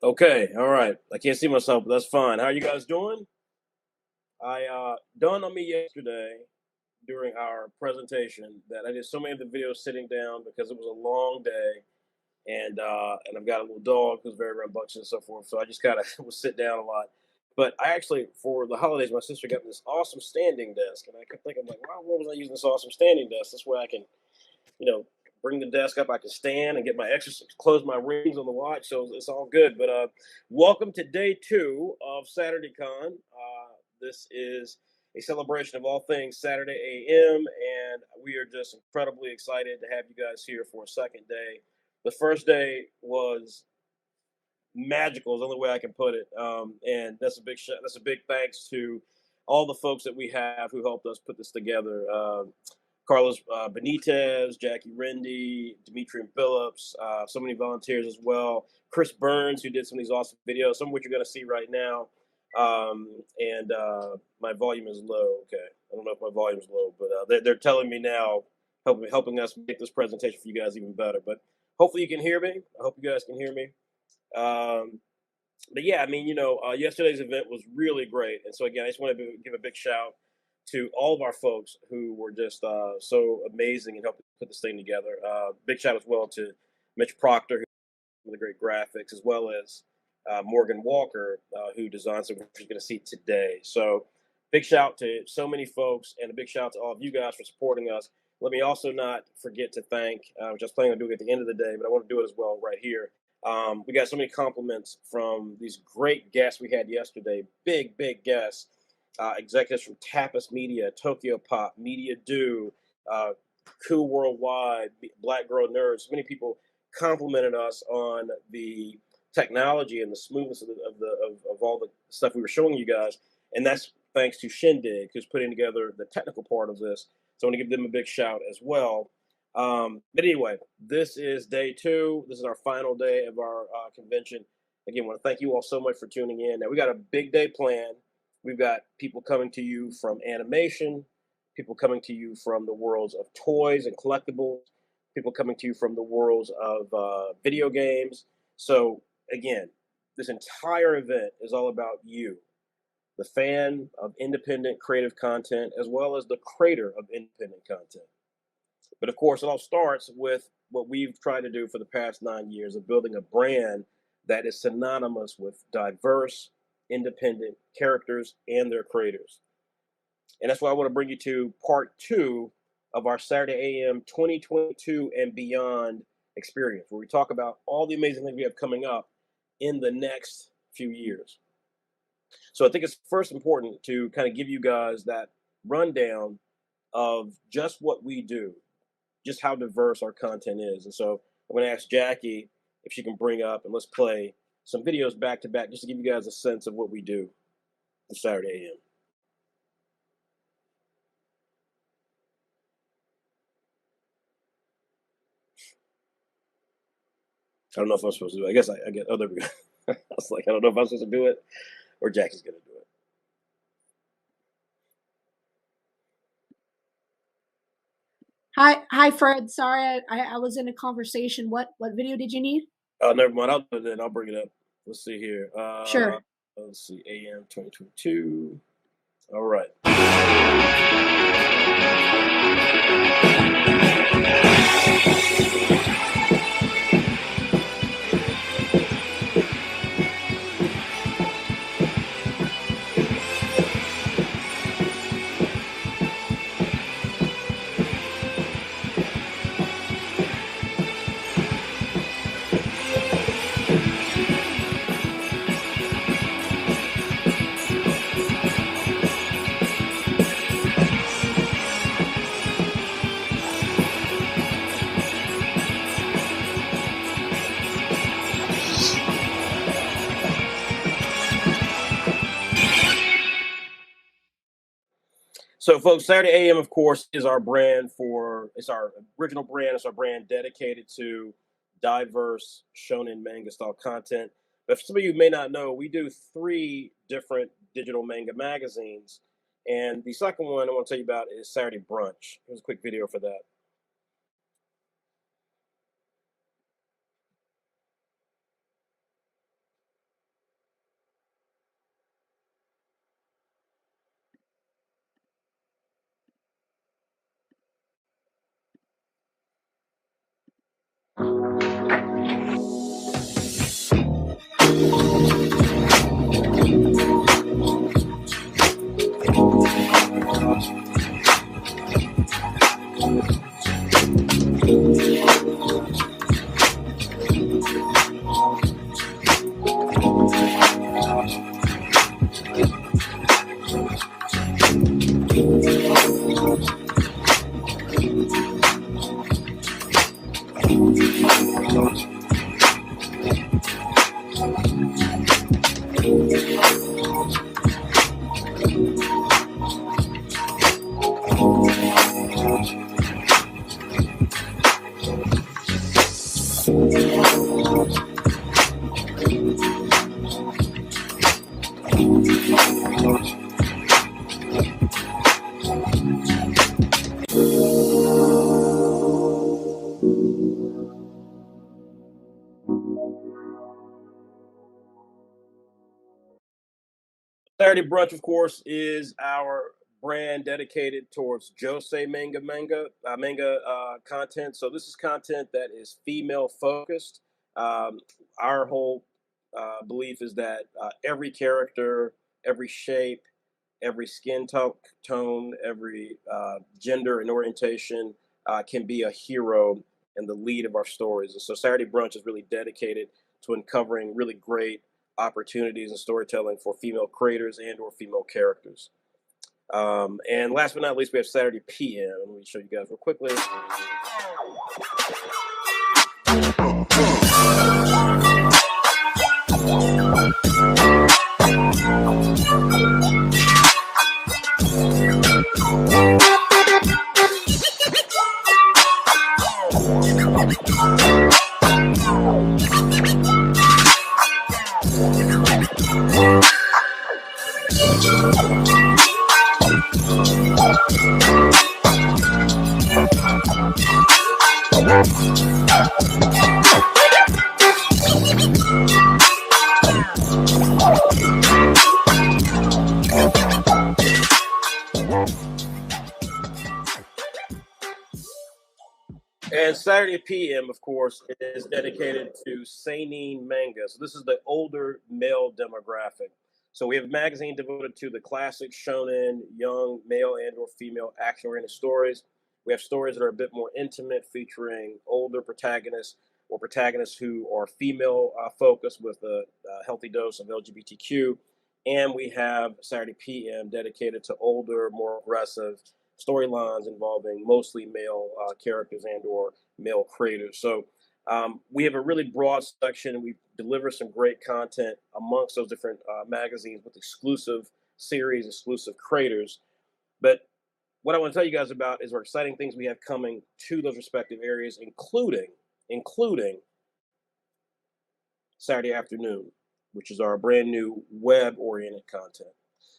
Okay, all right. I can't see myself, but that's fine. How are you guys doing? I dawned on me yesterday during our presentation that I did so many of the videos sitting down because it was a long day, and I've got a little dog who's very rambunctious and so forth. So I just kind of would sit down a lot. But I actually, for the holidays, my sister got me this awesome standing desk, and I kept thinking, like, why was I using this awesome standing desk? This way I can you know, bring the desk up. I can stand and get my exercise, close my rings on the watch. So it's all good. But welcome to day two of SaturdayCon. This is a celebration of all things Saturday AM, and we are just incredibly excited to have you guys here for a second day. The first day was magical, is the only way I can put it, and that's a that's a big thanks to all the folks that we have who helped us put this together. Carlos Benitez, Jackie Rendy, Demetrian Phillips, so many volunteers as well. Chris Burns, who did some of these awesome videos, some of which you're going to see right now. And my volume is low. Okay, I don't know if my volume is low, but they're telling me now, helping us make this presentation for you guys even better. But hopefully you can hear me. I hope you guys can hear me. Um, but yeah, I mean, yesterday's event was really great, and so again, I just want to give a big shout to all of our folks who were just so amazing and helping put this thing together. Big shout as well to Mitch Proctor, who did the great graphics, as well as Morgan Walker, who designed some, which you're going to see today. So, big shout to so many folks, and a big shout to all of you guys for supporting us. Let me also not forget to thank, which I was planning on doing at the end of the day, but I want to do it as well right here. We got so many compliments from these great guests we had yesterday. Big guests, executives from Tapas Media, Tokyo Pop, Media Do, uh, Coup Worldwide, Black Girl Nerds. So many people complimented us on the technology and the smoothness of all the stuff we were showing you guys, and that's thanks to Shindig, who's putting together the technical part of this. So I want to give them a big shout as well. But anyway, this is day two. This is our final day of our convention. Again, I want to thank you all so much for tuning in. Now, we got a big day planned. We've got people coming to you from animation, people coming to you from the worlds of toys and collectibles, people coming to you from the worlds of video games. So, again, this entire event is all about you, the fan of independent creative content, as well as the creator of independent content. But of course, it all starts with what we've tried to do for the past 9 years of building a brand that is synonymous with diverse, independent characters and their creators. And that's why I want to bring you to part two of our Saturday AM 2022 and beyond experience, where we talk about all the amazing things we have coming up in the next few years. So I think it's first important to kind of give you guys that rundown of just what we do, just how diverse our content is. And so I'm going to ask Jackie if she can bring up and let's play some videos back to back just to give you guys a sense of what we do on Saturday AM. I don't know if I'm supposed to do it. I guess I get, oh, there we go. I was like, I don't know if I'm supposed to do it or Jackie's going to do it. Hi, Fred. Sorry, I was in a conversation. What video did you need? Oh, never mind. I'll do it then. I'll bring it up. Let's see here. Sure. Let's see. AM 2022. All right. So, folks, Saturday AM, of course, is our brand it's our original brand. It's our brand dedicated to diverse shonen manga style content. But for some of you may not know, we do 3 different digital manga magazines. And the second one I want to tell you about is Saturday Brunch. Here's a quick video for that. Saturday Brunch, of course, is our brand dedicated towards Josei manga content. So this is content that is female focused. Our whole belief is that every character, every shape, every tone, every gender and orientation can be a hero and the lead of our stories. And so Saturday Brunch is really dedicated to uncovering really great opportunities and storytelling for female creators and or female characters. And last but not least, we have Saturday PM. Let me show you guys real quickly. And Saturday PM, of course, is dedicated to seinen manga. So this is the older male demographic. So we have a magazine devoted to the classic shonen, young male and or female action-oriented stories. We have stories that are a bit more intimate, featuring older protagonists or protagonists who are female focused with a healthy dose of LGBTQ. And we have Saturday PM dedicated to older, more aggressive storylines involving mostly male characters and or male creators. So we have a really broad section. We deliver some great content amongst those different magazines with exclusive series, exclusive creators. But what I want to tell you guys about is our exciting things we have coming to those respective areas, including Saturday afternoon, which is our brand new web-oriented content.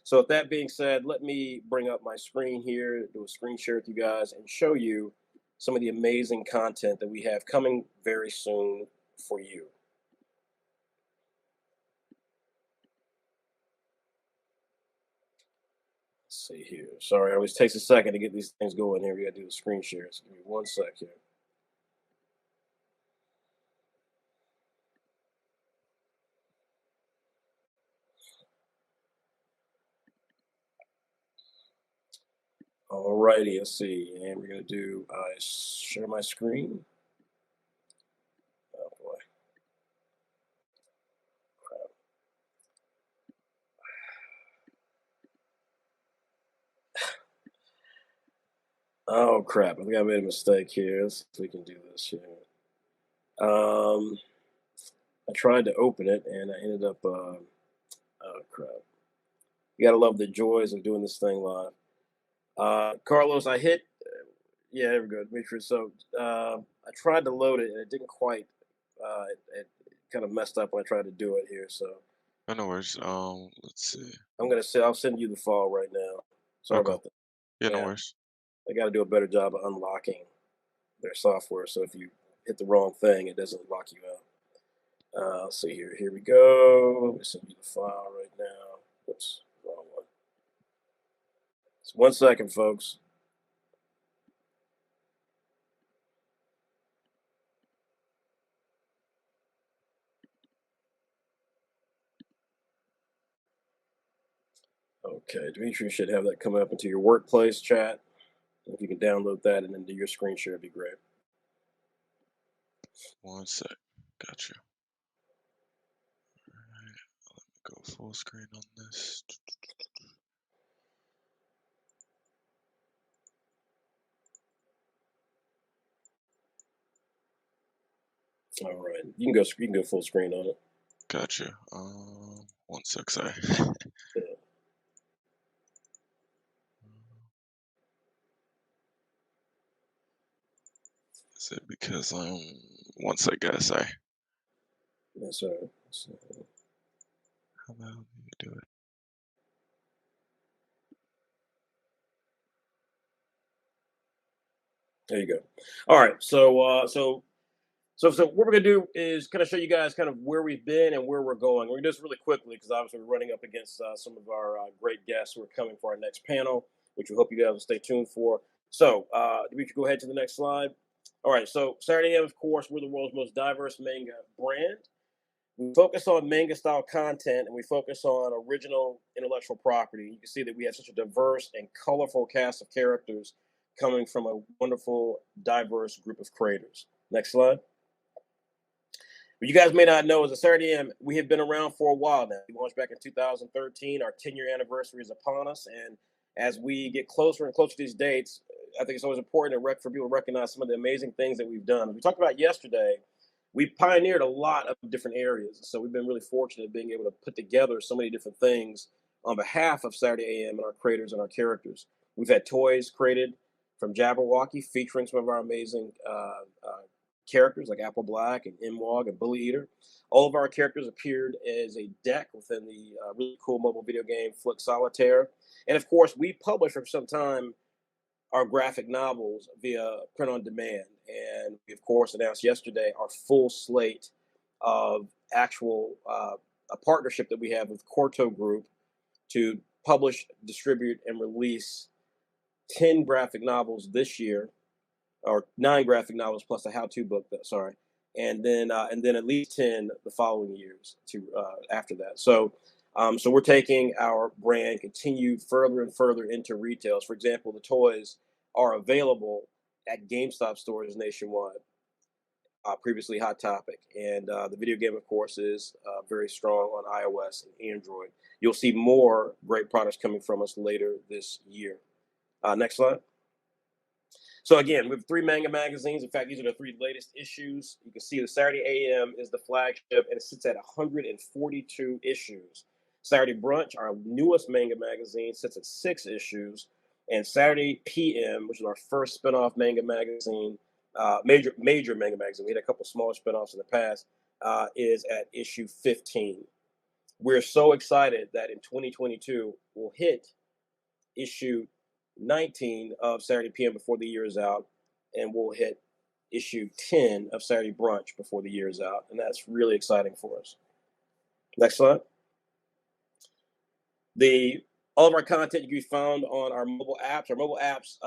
So with that being said, let me bring up my screen here, do a screen share with you guys, and show you some of the amazing content that we have coming very soon for you. Let's see here. Sorry, it always takes a second to get these things going here. We got to do the screen share. So give me 1 sec here. Alrighty, let's see. And we're going to do share my screen. Oh boy. Oh crap! I think I made a mistake here. Let's see if we can do this here. I tried to open it and I ended up. Oh crap! You gotta love the joys of doing this thing live. Carlos, I hit. Yeah, there we go, Demetrius. So I tried to load it and it didn't quite. It kind of messed up when I tried to do it here. So No worries. Let's see. I'm gonna say I'll send you the file right now. Sorry Okay. about that. Yeah, no Yeah. worries. They got to do a better job of unlocking their software. So if you hit the wrong thing, it doesn't lock you out. Let's see here. Here we go. Let me send you the file right now. Oops, wrong one. It's 1 second, folks. Okay, Dimitri should have that coming up into your workplace chat. If you can download that and then do your screen share, it'd be great. 1 sec. Gotcha. Alright, let me go full screen on this. All right, you can go. You can go full screen on it. Gotcha. 1 sec, sorry. Yeah. Is it because 1 sec, guys, sorry. Yes, sir. So, How about you do it? there you go. All right. So what we're gonna do is kind of show you guys kind of where we've been and where we're going. We're gonna do this really quickly because obviously we're running up against some of our great guests who are coming for our next panel, which we hope you guys will stay tuned for. So we should go ahead to the next slide. All right. So Saturday AM, of course, we're the world's most diverse manga brand. We focus on manga style content and we focus on original intellectual property. You can see that we have such a diverse and colorful cast of characters coming from a wonderful, diverse group of creators. Next slide. What you guys may not know is that Saturday AM, we have been around for a while now. We launched back in 2013. Our 10-year anniversary is upon us. And as we get closer and closer to these dates, I think it's always important for people to recognize some of the amazing things that we've done. As we talked about yesterday, we pioneered a lot of different areas. So we've been really fortunate being able to put together so many different things on behalf of Saturday AM and our creators and our characters. We've had toys created from Jabberwocky featuring some of our amazing characters like Apple Black and Imwog and Bully Eater. All of our characters appeared as a deck within the really cool mobile video game Flick Solitaire. And of course, we published for some time our graphic novels via print on demand. And we, of course, announced yesterday our full slate of actual a partnership that we have with Corto Group to publish, distribute, and release 10 graphic novels this year, or 9 graphic novels plus a how-to book. Sorry, and then at least 10 the following years to after that. So we're taking our brand continued further and further into retails. For example, the toys are available at GameStop stores nationwide. Previously Hot Topic, and the video game, of course, is very strong on iOS and Android. You'll see more great products coming from us later this year. Next slide. So again, we have 3 manga magazines. In fact, these are the 3 latest issues. You can see the Saturday AM is the flagship, and it sits at 142 issues. Saturday Brunch, our newest manga magazine, sits at 6 issues, and Saturday PM, which is our first spinoff manga magazine, major manga magazine. We had a couple smaller spinoffs in the past. Is at issue 15. We're so excited that in 2022 we'll hit issue 19 of Saturday PM before the year is out, and we'll hit issue 10 of Saturday Brunch before the year is out, and that's really exciting for us. Next slide. All of our content can be found on our mobile apps. Our mobile apps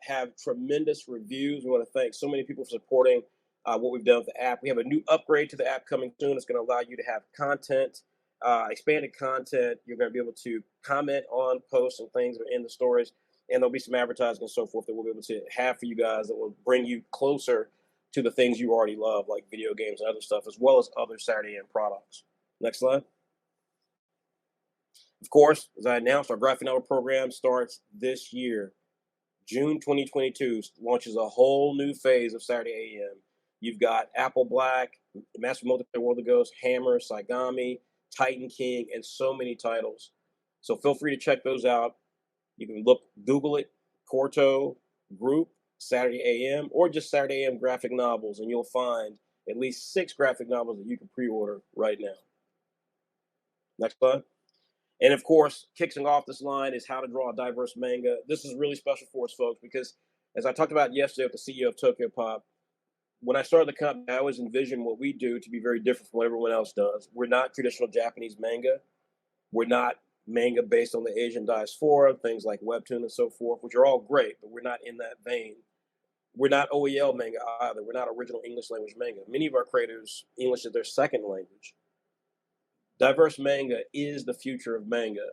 have tremendous reviews. We want to thank so many people for supporting what we've done with the app. We have a new upgrade to the app coming soon. It's going to allow you to have content, expanded content. You're going to be able to comment on posts and things that are in the stories, and there'll be some advertising and so forth that we'll be able to have for you guys that will bring you closer to the things you already love, like video games and other stuff, as well as other Saturday AM products. Next slide. Of course, as I announced, our graphic novel program starts this year. June 2022 launches a whole new phase of Saturday AM. You've got Apple Black, Master Multiplayer World of Ghosts, Hammer, Saigami, Titan King, and so many titles. So feel free to check those out. You can Google it, Corto Group, Saturday AM, or just Saturday AM graphic novels, and you'll find at least 6 graphic novels that you can pre-order right now. Next slide. And of course, kicking off this line is how to draw a diverse manga. This is really special for us, folks, because as I talked about yesterday with the CEO of Tokyo Pop, when I started the company, I always envisioned what we do to be very different from what everyone else does. We're not traditional Japanese manga. We're not manga based on the Asian diaspora, things like Webtoon and so forth, which are all great, but we're not in that vein. We're not OEL manga either. We're not original English language manga. Many of our creators, English is their second language. Diverse manga is the future of manga.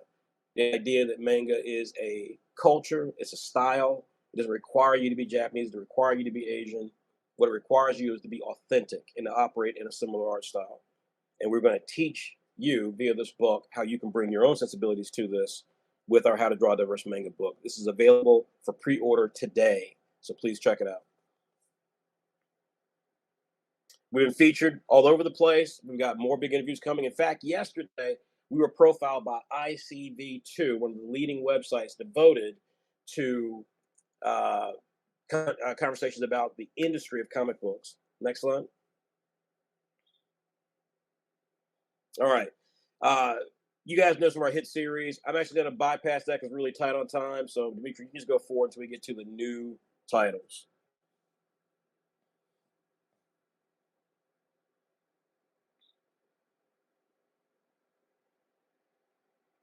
The idea that manga is a culture, it's a style. It doesn't require you to be Japanese, it doesn't require you to be Asian. What it requires you is to be authentic and to operate in a similar art style. And we're going to teach you via this book how you can bring your own sensibilities to this with our How to Draw a Diverse Manga book. This is available for pre-order today, so please check it out. We've been featured all over the place. We've got more big interviews coming. In fact, yesterday we were profiled by ICV2, one of the leading websites devoted to uh, conversations about the industry of comic books. Next slide. All right. You guys know some of our hit series. I'm actually going to bypass that because we're really tight on time. So, Dimitri, you can just go forward until we get to the new titles.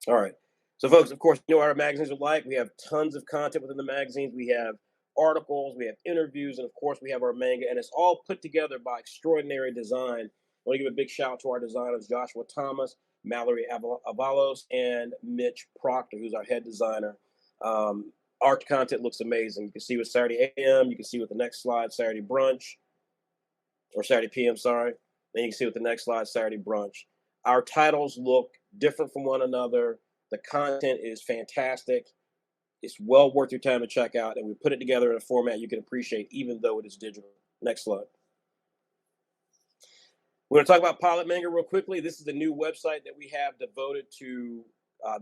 All right. So, folks, of course, you know what our magazines are like. We have tons of content within the magazines. We have articles, we have interviews, and of course, we have our manga. And it's all put together by extraordinary design. I want to give a big shout out to our designers, Joshua Thomas, Mallory Avalos, and Mitch Proctor, who's our head designer. Our content looks amazing. You can see with Saturday AM, you can see with the next slide, Saturday brunch, or Saturday PM, sorry. Then you can see with the next slide, Saturday brunch. Our titles look different from one another. The content is fantastic. It's well worth your time to check out, and we put it together in a format you can appreciate, even though it is digital. Next slide. We're going to talk about Pilot Manga real quickly. This is the new website that we have devoted to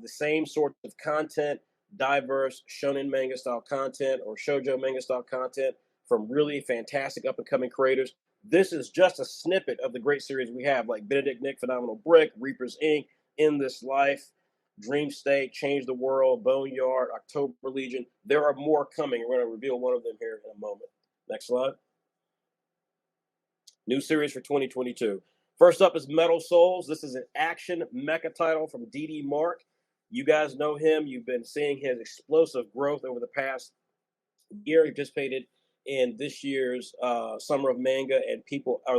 the same sort of content, diverse shonen manga style content or shoujo manga style content from really fantastic up-and-coming creators. This is just a snippet of the great series we have, like Benedict Nick, Phenomenal Brick, Reaper's Inc., In This Life, Dream State, Change the World, Boneyard, October Legion. There are more coming. We're going to reveal one of them here in a moment. Next slide. New series for 2022. First up is Metal Souls. This is an action mecha title from D.D. Mark. You guys know him. You've been seeing his explosive growth over the past year. He participated in this year's Summer of Manga, and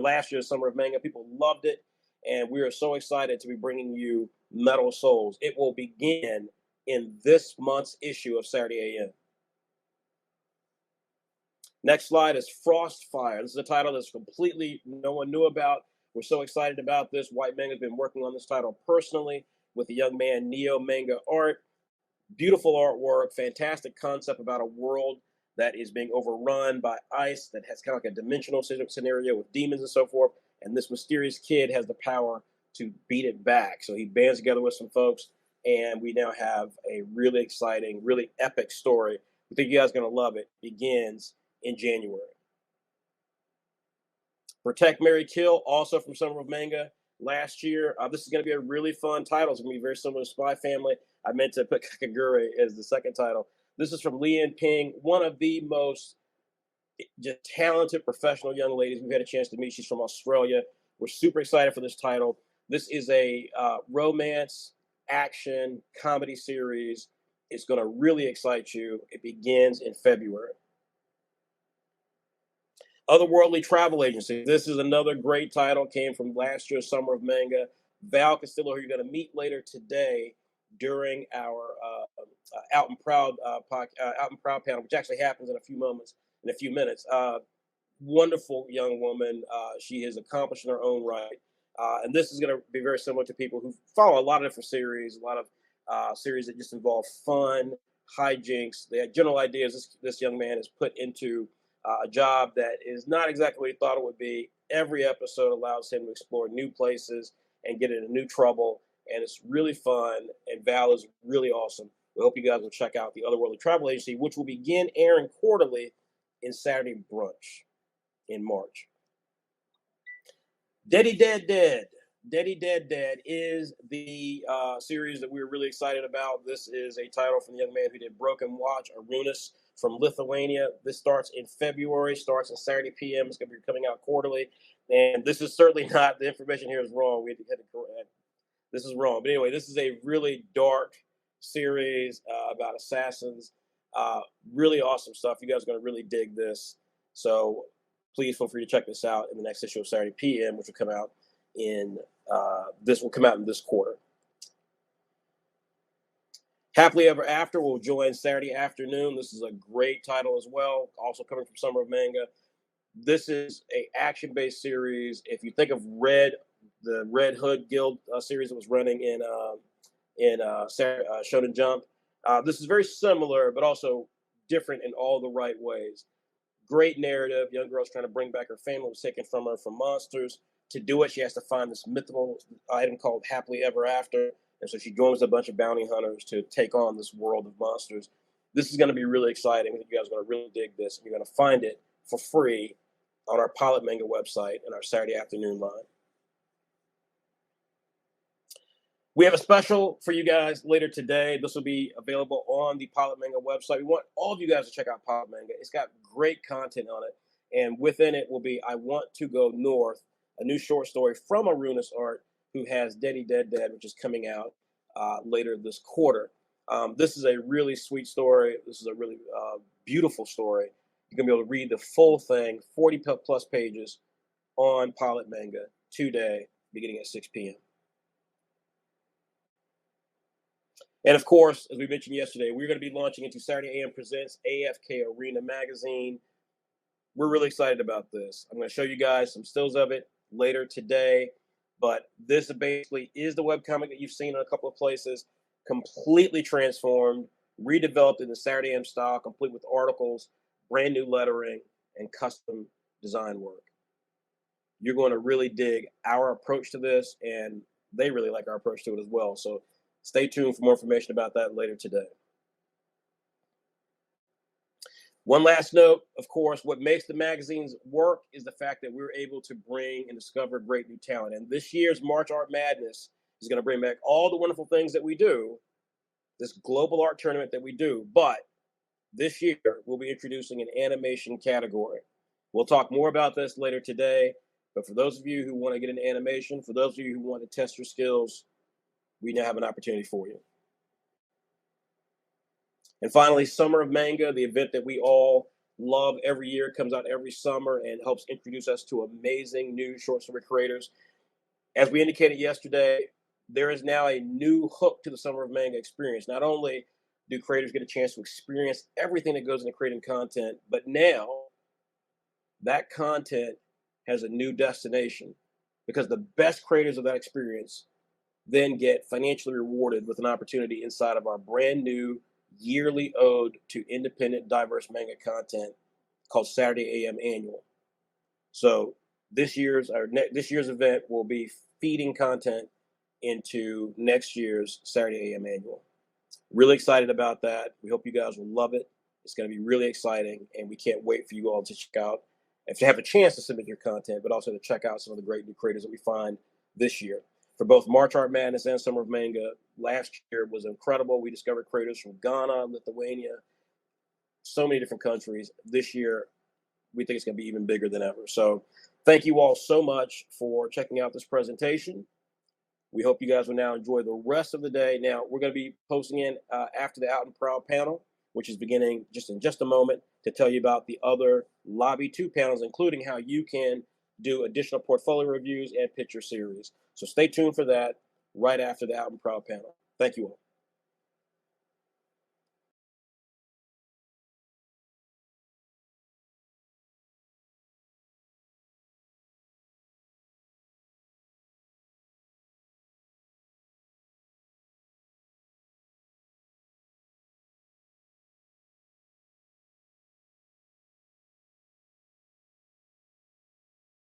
last year's Summer of Manga. People loved it, and we are so excited to be bringing you Metal Souls. It will begin in this month's issue of Saturday AM. Next slide is Frostfire. This is a title that's completely no one knew about. We're so excited about this. White Manga has been working on this title personally with the young man Neo Manga Art. Beautiful artwork, fantastic concept about a world that is being overrun by ice, that has kind of like a dimensional scenario with demons and so forth. And this mysterious kid has the power to beat it back. So he bands together with some folks, and we now have a really exciting, really epic story. I think you guys are going to love it. It begins in January. Protect, Marry, Kill, also from Summer of Manga last year. This is going to be a really fun title. It's going to be very similar to Spy Family. I meant to put Kakagure as the second title. This is from Lian Ping, one of the most just talented professional young ladies we've had a chance to meet. She's from Australia. We're super excited for this title. This is a romance, action, comedy series. It's going to really excite you. It begins in February. Otherworldly Travel Agency. This is another great title. Came from last year's Summer of Manga. Val Castillo, who you're going to meet later today during our Out and Proud panel, which actually happens in a few minutes. Wonderful young woman. She is accomplished in her own right. And this is going to be very similar to people who follow a lot of different series, a lot of series that just involve fun, hijinks. The general idea is this young man is put into a job that is not exactly what he thought it would be. Every episode allows him to explore new places and get into new trouble, and it's really fun, and Val is really awesome. We hope you guys will check out the Otherworldly Travel Agency, which will begin airing quarterly in Saturday Brunch in March. Deady Dead Dead. Deady Dead Dead is the series that we're really excited about. This is a title from the young man who did Broken Watch, Arunas, from Lithuania. This starts in February, starts on Saturday PM. It's going to be coming out quarterly. And this is certainly not, the information here is wrong. We had to correct. This is wrong. But anyway, this is a really dark series about assassins. Really awesome stuff. You guys are going to really dig this. So please feel free to check this out in the next issue of Saturday PM, which will come out in this quarter. Happily Ever After will join Saturday afternoon. This is a great title as well, also coming from Summer of Manga. This is a action-based series. If you think of the Red Hood Guild series that was running in Shonen Jump, this is very similar, but also different in all the right ways. Great narrative. Young girl's trying to bring back her family, was taken from her from monsters. To do it, she has to find this mythical item called Happily Ever After. And so she joins a bunch of bounty hunters to take on this world of monsters. This is going to be really exciting. I think you guys are going to really dig this. And you're going to find it for free on our Pilot Manga website and our Saturday afternoon line. We have a special for you guys later today. This will be available on the Pilot Manga website. We want all of you guys to check out Pilot Manga. It's got great content on it. And within it will be I Want to Go North, a new short story from Arunas Art, who has Daddy Dead Dead, which is coming out later this quarter. This is a really sweet story. This is a really beautiful story. You're going to be able to read the full thing, 40 plus pages on Pilot Manga today, beginning at 6 p.m. And of course, as we mentioned yesterday, we're going to be launching into Saturday AM Presents AFK Arena Magazine. We're really excited about this. I'm going to show you guys some stills of it later today. But this basically is the webcomic that you've seen in a couple of places, completely transformed, redeveloped in the Saturday AM style, complete with articles, brand new lettering, and custom design work. You're going to really dig our approach to this, and they really like our approach to it as well. So stay tuned for more information about that later today. One last note, of course, what makes the magazines work is the fact that we're able to bring and discover great new talent. And this year's March Art Madness is going to bring back all the wonderful things that we do, this global art tournament that we do. But this year, we'll be introducing an animation category. We'll talk more about this later today. But for those of you who want to get into animation, for those of you who want to test your skills, we now have an opportunity for you. And finally, Summer of Manga, the event that we all love every year, comes out every summer and helps introduce us to amazing new short story creators. As we indicated yesterday, there is now a new hook to the Summer of Manga experience. Not only do creators get a chance to experience everything that goes into creating content, but now that content has a new destination, because the best creators of that experience then get financially rewarded with an opportunity inside of our brand new yearly ode to independent diverse manga content called Saturday AM Annual. So this year's event will be feeding content into next year's Saturday AM Annual. Really excited about that. We hope you guys will love it. It's going to be really exciting, and we can't wait for you all to check out, if you have a chance to submit your content, but also to check out some of the great new creators that we find this year. For both March Art Madness and Summer of Manga, last year was incredible. We discovered creators from Ghana, Lithuania, so many different countries. This year, we think it's going to be even bigger than ever. So thank you all so much for checking out this presentation. We hope you guys will now enjoy the rest of the day. Now, we're going to be posting in after the Out and Proud panel, which is beginning in just a moment, to tell you about the other Lobby 2 panels, including how you can do additional portfolio reviews and picture series. So stay tuned for that right after the Out and Proud panel. Thank you all.